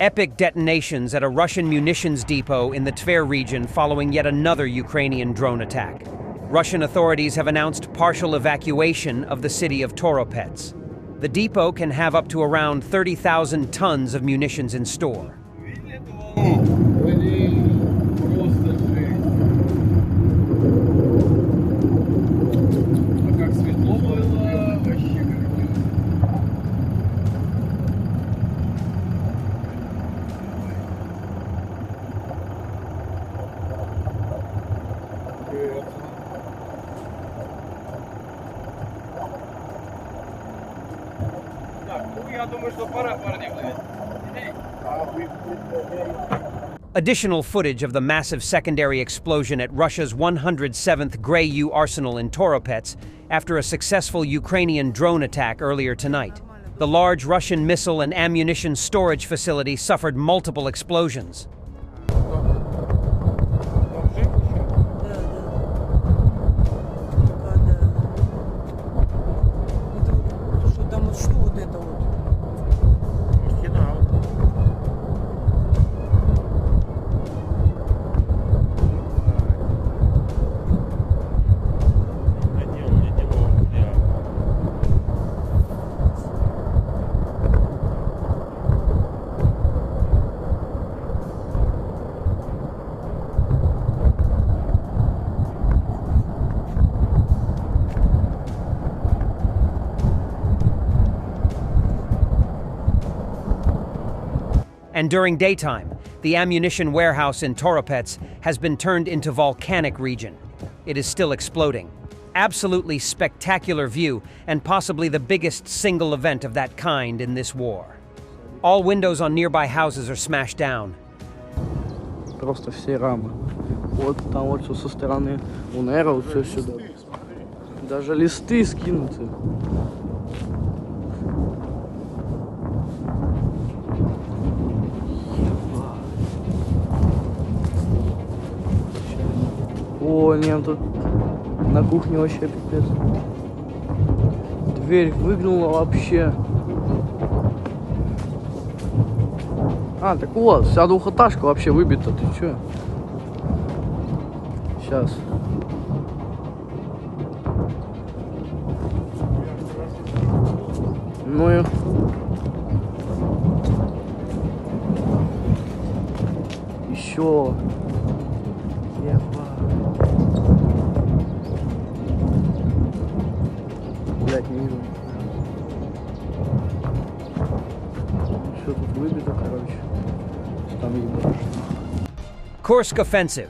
Epic detonations at a Russian munitions depot in the Tver region following yet another Ukrainian drone attack. Russian authorities have announced partial evacuation of the city of Toropets. The depot can have up to around 30,000 tons of munitions in store. Additional footage of the massive secondary explosion at Russia's 107th Grey U arsenal in Toropets after a successful Ukrainian drone attack earlier tonight. The large Russian missile and ammunition storage facility suffered multiple explosions. And during daytime, the ammunition warehouse in Toropets has been turned into volcanic region. It is still exploding. Absolutely spectacular view, and possibly the biggest single event of that kind in this war. All windows on nearby houses are smashed down. Просто все рамы. Вот там вот все со стороны Унера, вот все сюда. Даже листы скинуты. О, нет, тут на кухне вообще пипец. Дверь выгнула вообще. А, так вот, вся двухэтажка вообще выбита, ты чё? Сейчас. Ну и... Еще... Блять, не вижу. Все тут выбито, короче. Там ебать. Kursk offensive.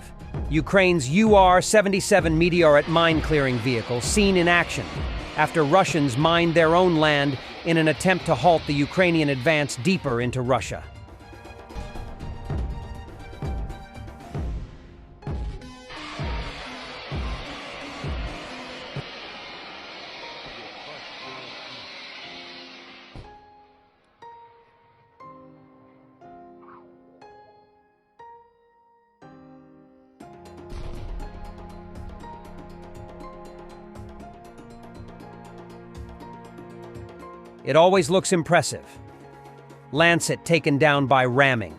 Ukraine's UR-77 Meteorite mine-clearing vehicle seen in action after Russians mined their own land in an attempt to halt the Ukrainian advance deeper into Russia. It always looks impressive. Lancet taken down by ramming.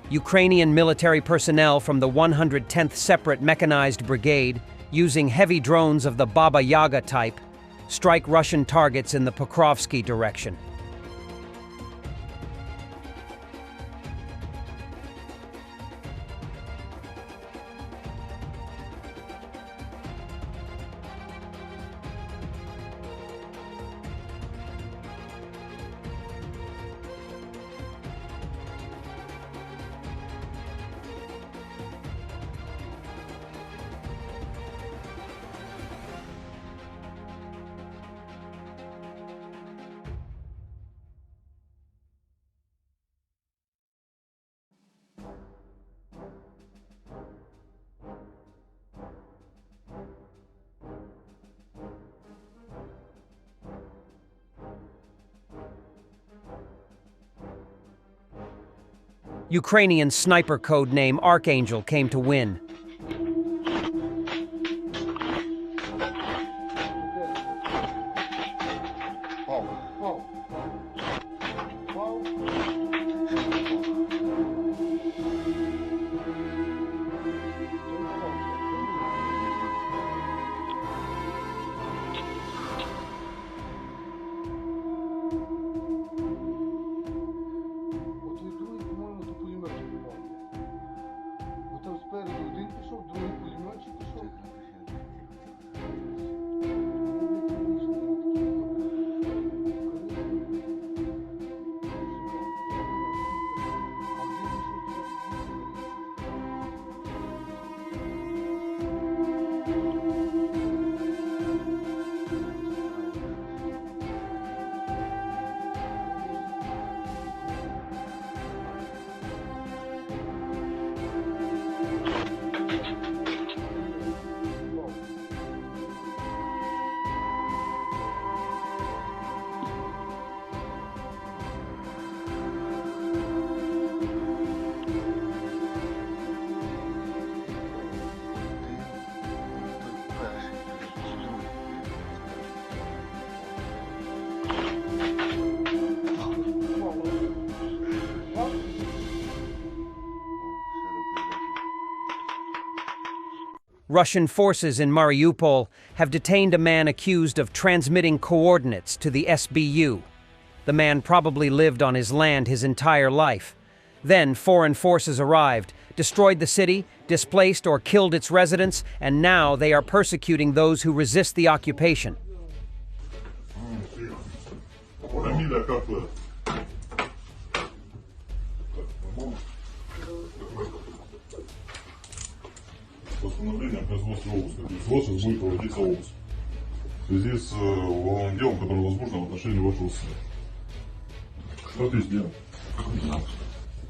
Ukrainian military personnel from the 110th Separate Mechanized Brigade, using heavy drones of the Baba Yaga type, strike Russian targets in the Pokrovsky direction. Ukrainian sniper code name Archangel came to win. Russian forces in Mariupol have detained a man accused of transmitting coordinates to the SBU. The man probably lived on his land his entire life. Then foreign forces arrived, destroyed the city, displaced or killed its residents, and now they are persecuting those who resist the occupation. Постановление о производстве обыска. То есть вот сейчас будет проводиться обыск. В связи с уголовным делом, которое возможно в отношении вашего сына. Что ты сделал?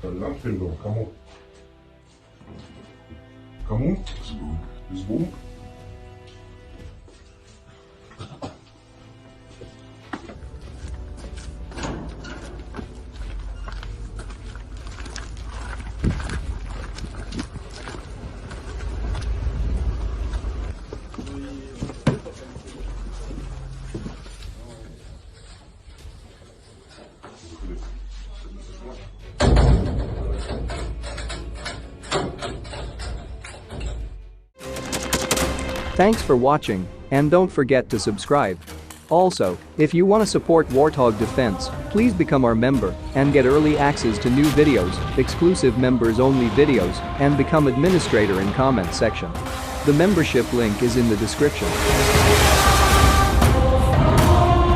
Координат передал? Кому? Кому? СБУ. СБУ? Thanks for watching, and don't forget to subscribe. Also, if you want to support Warthog Defense, please become our member and get early access to new videos, exclusive members-only videos, and become administrator in comment section. The membership link is in the description.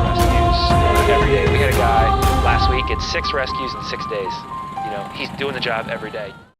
Rescues every day. We had a guy last week, it's 6 rescues in 6 days. You know, he's doing the job every day.